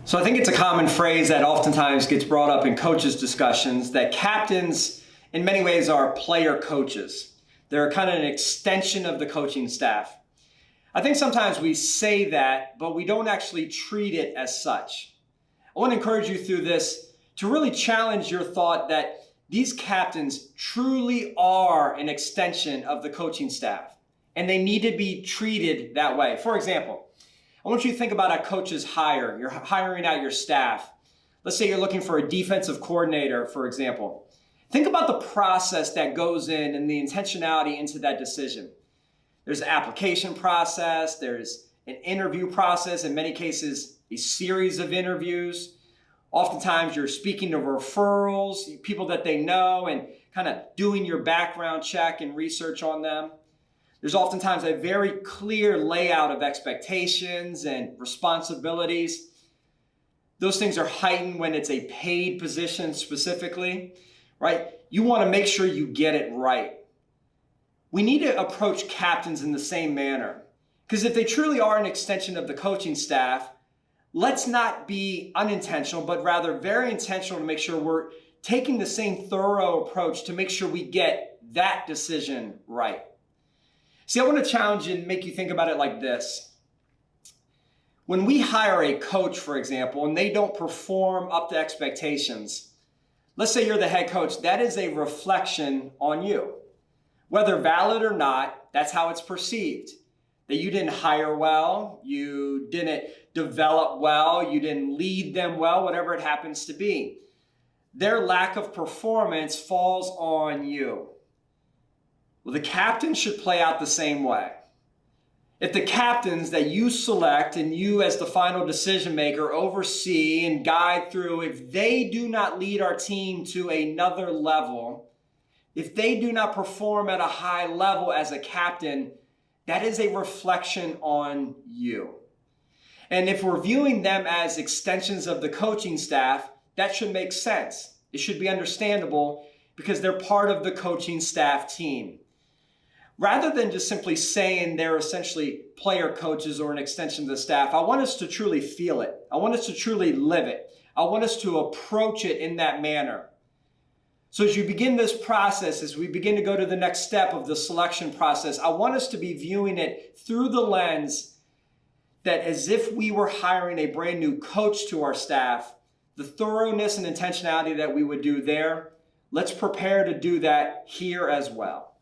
So I think it's a common phrase that oftentimes gets brought up in coaches' discussions that captains in many ways are player coaches. They're kind of an extension of the coaching staff. I think sometimes we say that, but we don't actually treat it as such. I want to encourage you through this to really challenge your thought that these captains truly are an extension of the coaching staff, and they need to be treated that way. For example, I want you to think about a coach's hire. You're hiring out your staff. Let's say you're looking for a defensive coordinator, for example. Think about the process that goes in and the intentionality into that decision. There's an application process. There's an interview process. In many cases, a series of interviews. Oftentimes, you're speaking to referrals, people that they know, and kind of doing your background check and research on them. There's oftentimes a very clear layout of expectations and responsibilities. Those things are heightened when it's a paid position specifically, right? You want to make sure you get it right. We need to approach captains in the same manner, because if they truly are an extension of the coaching staff, let's not be unintentional, but rather very intentional to make sure we're taking the same thorough approach to make sure we get that decision right. See, I want to challenge you and make you think about it like this. When we hire a coach, for example, and they don't perform up to expectations, let's say you're the head coach, that is a reflection on you. Whether valid or not, that's how it's perceived. That you didn't hire well, you didn't develop well, you didn't lead them well, whatever it happens to be. Their lack of performance falls on you. Well, the captain should play out the same way. If the captains that you select and you as the final decision maker oversee and guide through, if they do not lead our team to another level, if they do not perform at a high level as a captain, that is a reflection on you. And if we're viewing them as extensions of the coaching staff, that should make sense. It should be understandable because they're part of the coaching staff team. Rather than just simply saying they're essentially player coaches or an extension of the staff, I want us to truly feel it. I want us to truly live it. I want us to approach it in that manner. So as you begin this process, as we begin to go to the next step of the selection process, I want us to be viewing it through the lens that as if we were hiring a brand new coach to our staff, the thoroughness and intentionality that we would do there, let's prepare to do that here as well.